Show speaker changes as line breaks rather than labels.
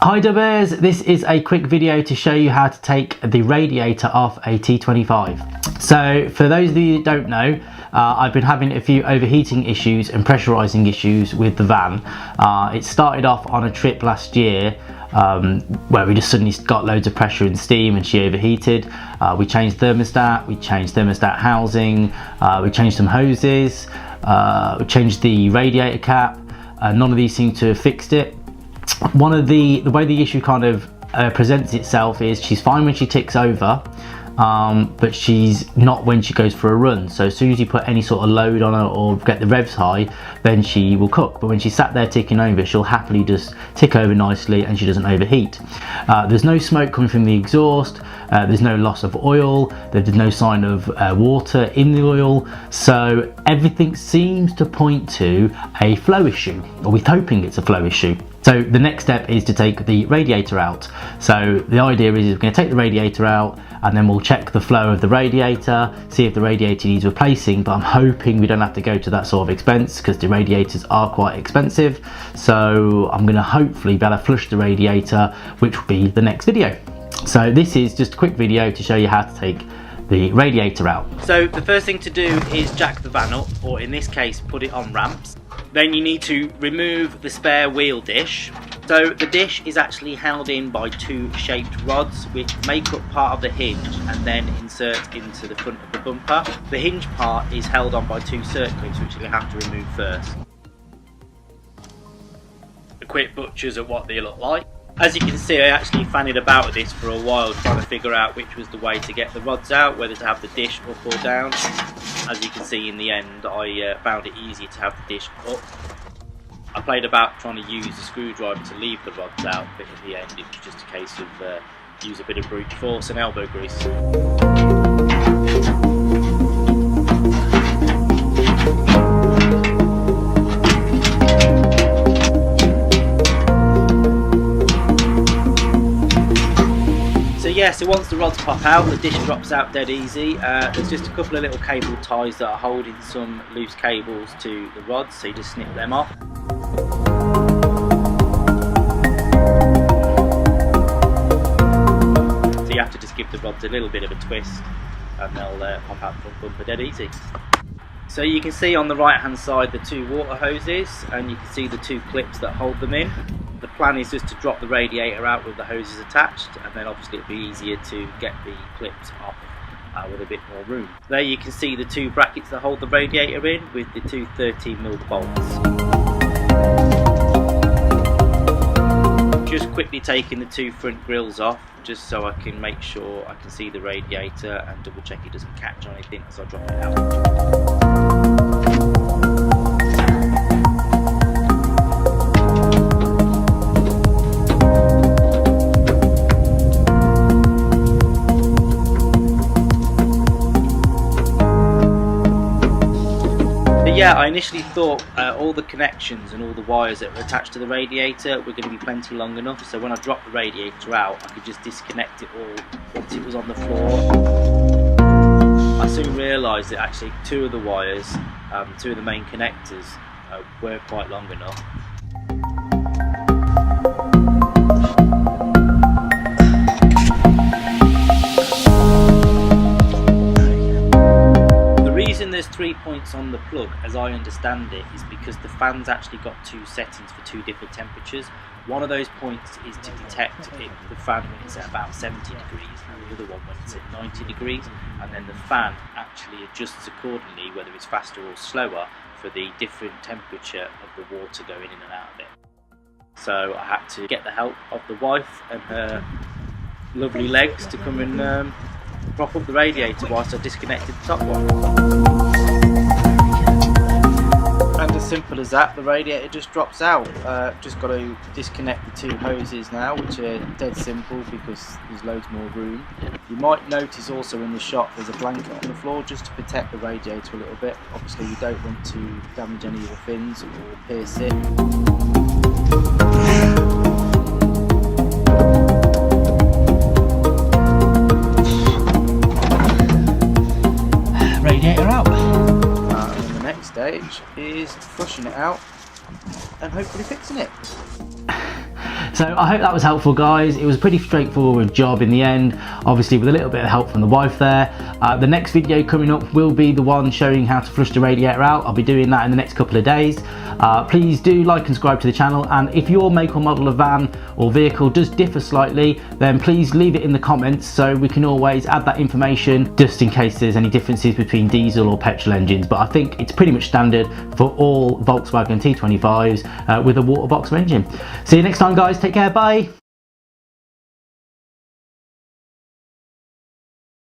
Hi Dubbers, this is a quick video to show you how to take the radiator off a T25. So for those of you that don't know, I've been having a few overheating issues and pressurising issues with the van. It started off on a trip last year where we just suddenly got loads of pressure and steam and she overheated. We changed thermostat, we changed thermostat housing, we changed some hoses, we changed the radiator cap. None of these seem to have fixed it. One of the way the issue kind of presents itself is she's fine when she ticks over, but she's not when she goes for a run. So as soon as you put any sort of load on her or get the revs high, then she will cook. But when she's sat there ticking over, she'll happily just tick over nicely and she doesn't overheat. There's no smoke coming from the exhaust, there's no loss of oil, there's no sign of water in the oil, so everything seems to point to a flow issue, or we're hoping it's a flow issue. So the next step is to take the radiator out. So the idea is we're going to take the radiator out and then we'll check the flow of the radiator, see if the radiator needs replacing, but I'm hoping we don't have to go to that sort of expense because the radiators are quite expensive. So I'm going to hopefully be able to flush the radiator, which will be the next video. So this is just a quick video to show you how to take the radiator out. So the first thing to do is jack the van up, or in this case put it on ramps. Then you need to remove the spare wheel dish. So the dish is actually held in by two shaped rods which make up part of the hinge and then insert into the front of the bumper. The hinge part is held on by two circlings which you'll have to remove first. A quick butcher's at what they look like. As you can see, I actually fanned about with this for a while trying to figure out which was the way to get the rods out, whether to have the dish up or down. As you can see, in the end I found it easier to have the dish up. I played about trying to use the screwdriver to leave the rods out, but in the end it was just a case of use a bit of brute force and elbow grease. Yeah, so once the rods pop out, the dish drops out dead easy. There's just a couple of little cable ties that are holding some loose cables to the rods, so you just snip them off. So you have to just give the rods a little bit of a twist and they'll pop out the front bumper dead easy. So you can see on the right hand side the two water hoses, and you can see the two clips that hold them in. The plan is just to drop the radiator out with the hoses attached, and then obviously it'll be easier to get the clips off with a bit more room. There you can see the two brackets that hold the radiator in with the two 13mm bolts. Just quickly taking the two front grills off just so I can make sure I can see the radiator and double check it doesn't catch on anything as I drop it out. Yeah, I initially thought all the connections and all the wires that were attached to the radiator were going to be plenty long enough, so when I dropped the radiator out I could just disconnect it all once it was on the floor. I soon realised that actually two of the wires, two of the main connectors were quite long enough. There's 3 points on the plug, as I understand it, is because the fan's actually got two settings for two different temperatures. One of those points is to detect if the fan when it's at about 70 degrees and the other one when it's at 90 degrees, and then the fan actually adjusts accordingly whether it's faster or slower for the different temperature of the water going in and out of it. So I had to get the help of the wife and her lovely legs to come and prop up the radiator whilst I disconnected the top one. And as simple as that, the radiator just drops out. Just got to disconnect the two hoses now, which are dead simple because there's loads more room. You might notice also in the shop there's a blanket on the floor just to protect the radiator a little bit. Obviously you don't want to damage any of the fins or pierce it. Radiator out. And the next stage is flushing it out and hopefully fixing it. So I hope that was helpful, guys. It was a pretty straightforward job in the end, obviously with a little bit of help from the wife there. The next video coming up will be the one showing how to flush the radiator out. I'll be doing that in the next couple of days. Please do like and subscribe to the channel, and if your make or model of van or vehicle does differ slightly, then please leave it in the comments so we can always add that information just in case there's any differences between diesel or petrol engines. But I think it's pretty much standard for all Volkswagen T25s with a water box engine. See you next time, guys. Take care. Bye.